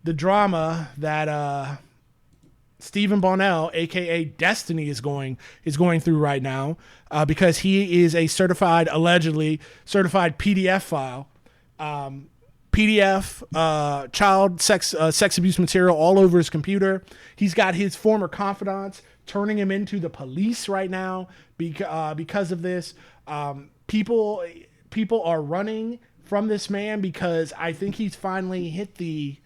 the drama that Stephen Bonnell, aka Destiny, is going through right now, because he is a allegedly certified PDF file, child sex abuse material all over his computer. He's got his former confidants turning him into the police right now because of this. People are running from this man because I think he's finally hit the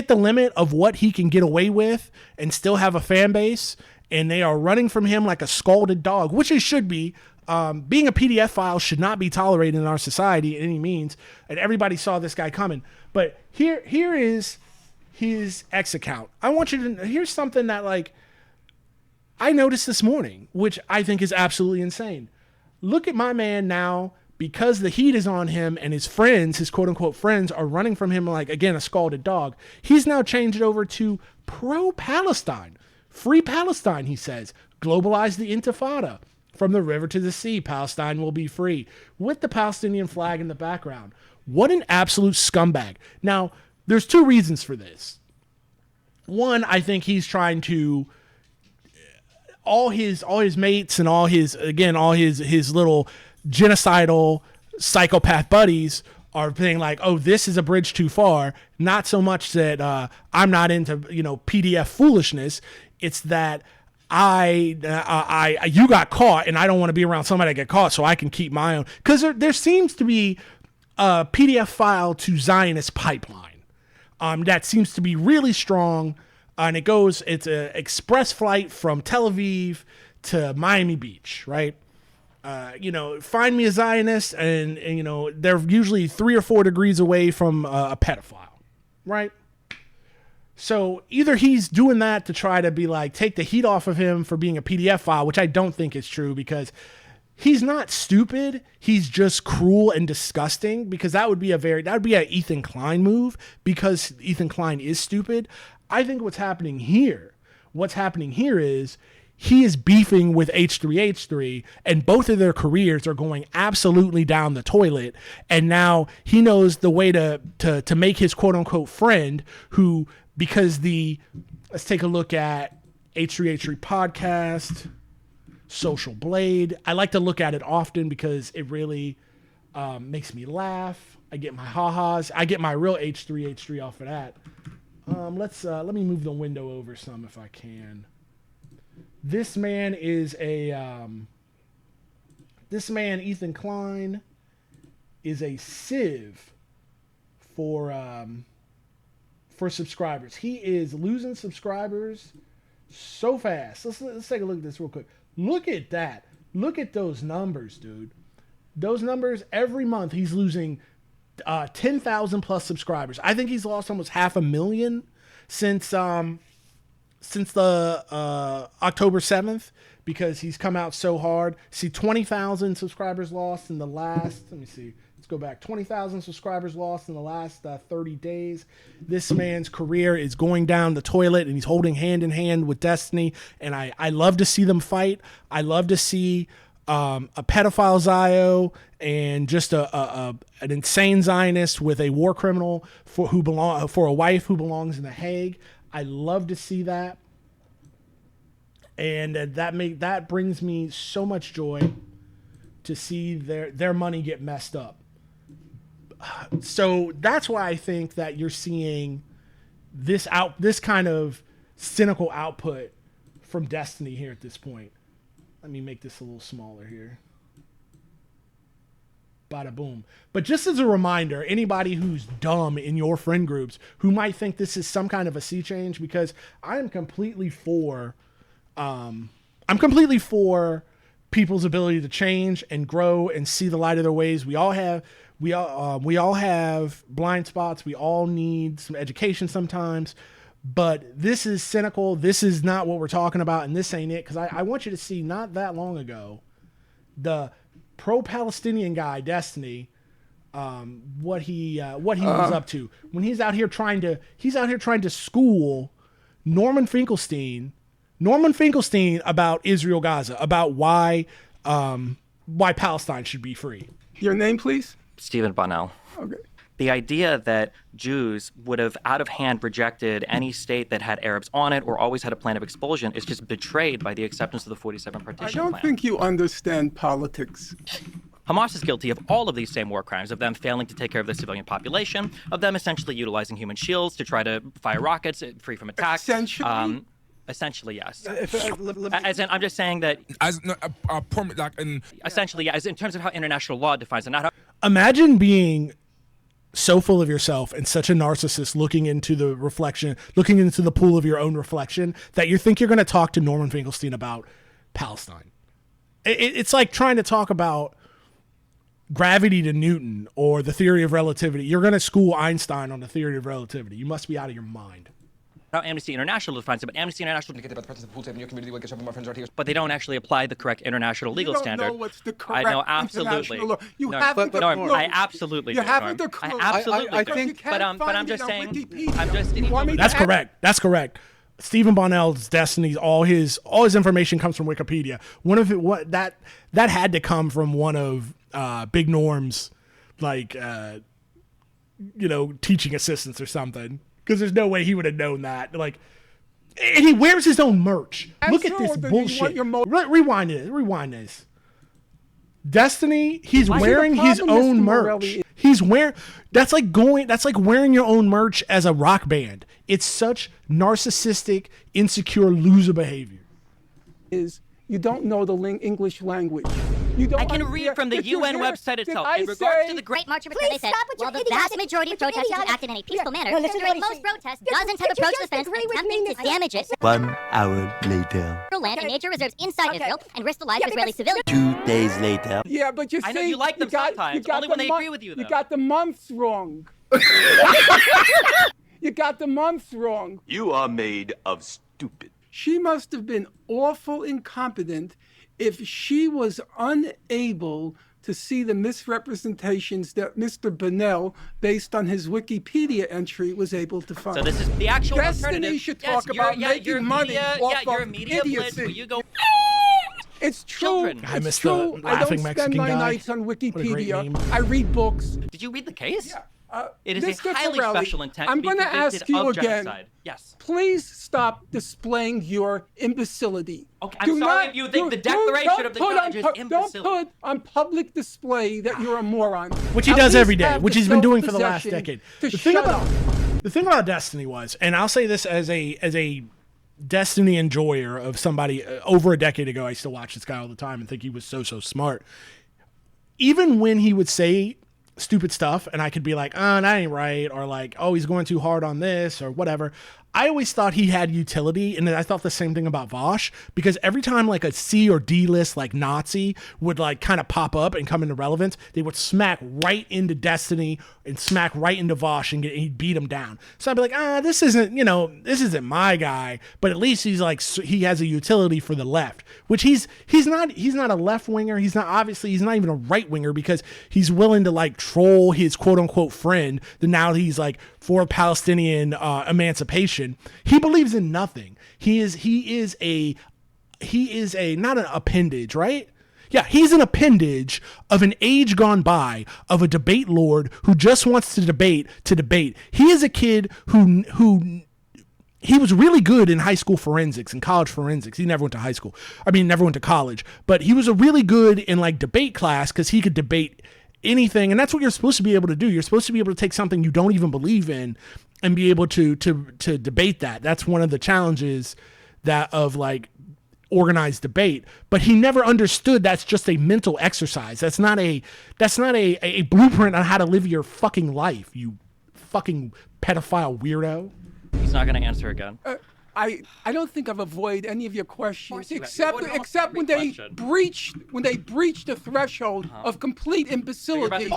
limit of what he can get away with and still have a fan base, and they are running from him like a scalded dog, which it should be. Being a PDF file should not be tolerated in our society in any means, and everybody saw this guy coming. But here is his X account. I want you to here's something that I noticed this morning, which I think is absolutely insane. Look at my man now. Because the heat is on him and his friends, his quote-unquote friends, are running from him like, again, a scalded dog. He's now changed it over to pro-Palestine. Free Palestine, he says. Globalize the intifada. From the river to the sea, Palestine will be free. With the Palestinian flag in the background. What an absolute scumbag. Now, there's two reasons for this. One, I think he's trying to... All his mates and all his little... genocidal psychopath buddies are being like, oh, this is a bridge too far. Not so much that I'm not into PDF foolishness. It's that you got caught and I don't want to be around somebody that get caught, so I can keep my own. Because there seems to be a PDF file to Zionist pipeline that seems to be really strong, and it's an express flight from Tel Aviv to Miami Beach, right? Find me a Zionist, and they're usually 3 or 4 degrees away from a pedophile, right? So either he's doing that to try to be like, take the heat off of him for being a PDF file, which I don't think is true, because he's not stupid. He's just cruel and disgusting, because that would be a Ethan Klein move, because Ethan Klein is stupid. I think what's happening here is he is beefing with H3H3, and both of their careers are going absolutely down the toilet. And now he knows the way to make his quote unquote friend, who, because let's take a look at H3H3 podcast, Social Blade. I like to look at it often because it really makes me laugh. I get my ha-has. I get my real H3H3 off of that. Let me move the window over some if I can. This man, Ethan Klein, is a sieve for subscribers. He is losing subscribers so fast. Let's take a look at this real quick. Look at that. Look at those numbers, dude. Those numbers, every month he's losing 10,000 plus subscribers. I think he's lost almost 500,000 since the October 7th, because he's come out so hard. See, 20,000 subscribers lost in the last, let me see, let's go back. 20,000 subscribers lost in the last 30 days. This man's career is going down the toilet, and he's holding hand in hand with Destiny. And I love to see them fight. I love to see a pedophile Zio and just an insane Zionist with a war criminal for a wife who belongs in The Hague. I love to see that, and that brings me so much joy to see their money get messed up. So that's why I think that you're seeing this kind of cynical output from Destiny here at this point. Let me make this a little smaller here. Bada boom. But just as a reminder, anybody who's dumb in your friend groups who might think this is some kind of a sea change, because I'm completely for people's ability to change and grow and see the light of their ways. We all have blind spots. We all need some education sometimes. But this is cynical. This is not what we're talking about, and this ain't it. Because I want you to see, not that long ago, the pro-Palestinian guy Destiny, what he was up to when he's out here trying to school Norman Finkelstein about Israel Gaza, about why Palestine should be free. Your name, please? Stephen Bonnell. Okay. The idea that Jews would have out of hand rejected any state that had Arabs on it or always had a plan of expulsion is just betrayed by the acceptance of the 47 partition plan. I don't think you understand politics. Hamas is guilty of all of these same war crimes, of them failing to take care of the civilian population, of them essentially utilizing human shields to try to fire rockets free from attack. Essentially? Essentially, yes. As in, I'm just saying that. Essentially, yeah. As in terms of how international law defines it, not how. Imagine being so full of yourself and such a narcissist, looking into the pool of your own reflection, that you think you're going to talk to Norman Finkelstein about Palestine. It's like trying to talk about gravity to Newton or the theory of relativity. You're going to school Einstein on the theory of relativity. You must be out of your mind. How Amnesty International defines it, but Amnesty International, but they don't actually apply the correct international legal standard. You don't know what's the correct I know, absolutely. international law. You haven't the clue. I absolutely You do, haven't the Norm. clue. I absolutely I do. think- But I'm just saying. I'm just. That's correct. That's correct. Stephen Bonnell's Destiny, all his information comes from Wikipedia. One of it, that had to come from one of Big Norm's, teaching assistants or something. Because there's no way he would have known that. And he wears his own merch. Look at this bullshit. Rewind this. Destiny, he's wearing his own merch. That's like wearing your own merch as a rock band. It's such narcissistic, insecure loser behavior. You don't know the English language. You don't I can read from the UN website itself. In regards to the Great March of Return, they said, while the vast majority of protesters acted in a peaceful manner, during most protests, dozens have approached the fence attempting to damage it. 1 hour later. Land and nature reserves inside Israel and risk the lives of Israeli civilians. 2 days later. Yeah, but you see, I know you like them sometimes, only when they agree with you, though. You got the months wrong. You got the months wrong. You are made of stupid. She must have been awful incompetent if she was unable to see the misrepresentations that Mr. Bonnell, based on his Wikipedia entry, was able to find. So this is the actual Destiny alternative. should talk about making money off you're a of media blitz idiocy. where you go. It's true. Children. I miss It's true. the I don't laughing spend Mexican my guy. nights on What a great Wikipedia. meme. I read books. Did you read the case? Yeah. It is Mr. a highly Corelli, special intent I'm to be gonna convicted ask you of again. genocide. Yes. Please stop displaying your imbecility. Okay, I'm sorry if you think the Declaration of the College is imbecile. Don't put on public display that you're a moron. Which he At does least every day, have which the he's been doing for the last self-possession decade. to shut up. The thing about Destiny was, and I'll say this as a Destiny enjoyer of somebody over a decade ago, I still watch this guy all the time and think he was so smart. Even when he would say stupid stuff and I could be like, oh, that ain't right, or like, oh, he's going too hard on this or whatever, I always thought he had utility. And then I thought the same thing about Vosh, because every time like a C or D list like Nazi would like kind of pop up and come into relevance, they would smack right into Destiny and smack right into Vosh and he'd beat him down. So I'd be like, this isn't my guy, but at least he's like, he has a utility for the left, which he's not a left winger. He's not even a right winger, because he's willing to like troll his quote unquote friend that now he's like for Palestinian emancipation. He believes in nothing. He is a not an appendage, right? Yeah, he's an appendage of an age gone by, of a debate lord who just wants to debate. He is a kid who he was really good in high school forensics and college forensics. He never went to college, but he was a really good in like debate class because he could debate anything. And that's what you're supposed to be able to do. You're supposed to be able to take something you don't even believe in and be able to debate that. That's one of the challenges of like organized debate. But he never understood that's just a mental exercise. That's not a blueprint on how to live your fucking life, you fucking pedophile weirdo. He's not going to answer again. I don't think I've avoided any of your questions, you except have. when they breached the threshold of complete imbecility.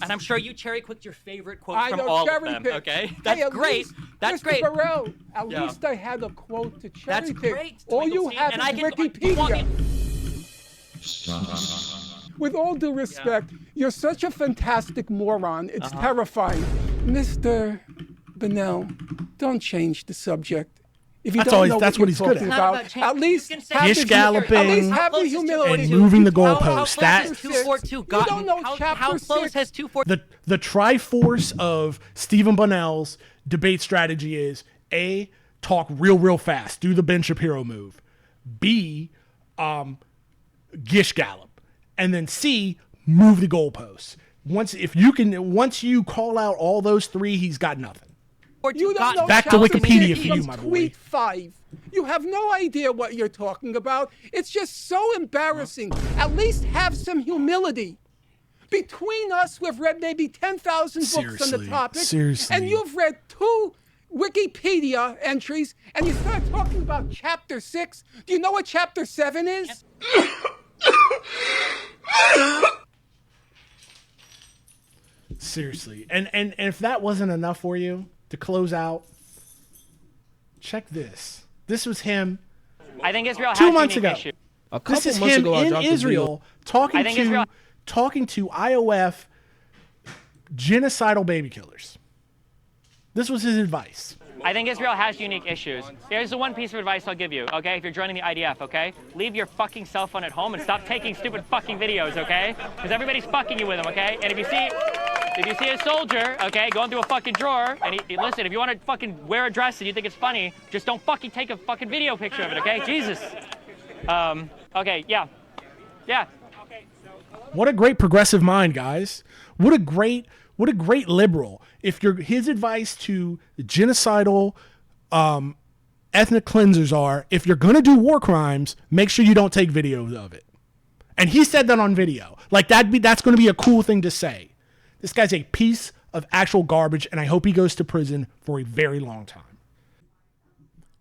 And I'm sure you cherry-picked your favorite quotes from all of them, okay? That's great. That's great. Mr. Burrell, at least I had a quote to cherry-pick. That's great. All you have is Wikipedia. With all due respect, you're such a fantastic moron. It's terrifying. Mr. Bonnell, don't change the subject. If you That's don't always- know that's what what you're he's good talking at. about, It's not about at least change. have Gish the galloping at least have How the close is humility and moving the How goalposts. How That- close has 242 You gotten? don't know How chapter close 6. has 242? the Triforce of Stephen Bunnell's debate strategy is A, talk real fast, do the Ben Shapiro move. B, Gish gallop, and then C, move the goalposts. Once you call out all those three, he's got nothing. You don't know Back to chapter Wikipedia 6 for you, from my boy. Tweet 5. You have no idea what you're talking about. It's just so embarrassing. At least have some humility. Between us, we've read maybe 10,000 books on the Seriously, topic. seriously. And you've read 2 Wikipedia entries, and you start talking about chapter 6. Do you know what chapter 7 is? Seriously. And if that wasn't enough for you to close out, check this. This was him I think Israel has 2 months unique ago. issues. A couple This is months him ago, I in dropped a video. Israel talking I think to Israel- IOF genocidal baby killers. This was his advice. I think Israel has unique issues. Here's the one piece of advice I'll give you, okay? If you're joining the IDF, okay? Leave your fucking cell phone at home and stop taking stupid fucking videos, okay? Because everybody's fucking you with them, okay? And if you see a soldier, okay, going through a fucking drawer, and listen, if you want to fucking wear a dress and you think it's funny, just don't fucking take a fucking video picture of it, okay? Jesus. Okay, yeah. What a great progressive mind, guys. What a great liberal. If his advice to genocidal ethnic cleansers are, if you're going to do war crimes, make sure you don't take videos of it. And he said that on video. Like that's going to be a cool thing to say. This guy's a piece of actual garbage, and I hope he goes to prison for a very long time.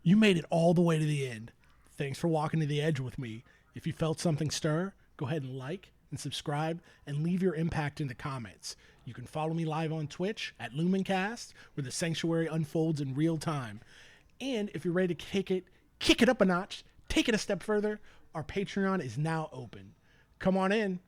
You made it all the way to the end. Thanks for walking to the edge with me. If you felt something stir, go ahead and like and subscribe and leave your impact in the comments. You can follow me live on Twitch at Lumencast, where the sanctuary unfolds in real time. And if you're ready to kick it up a notch, take it a step further, our Patreon is now open. Come on in.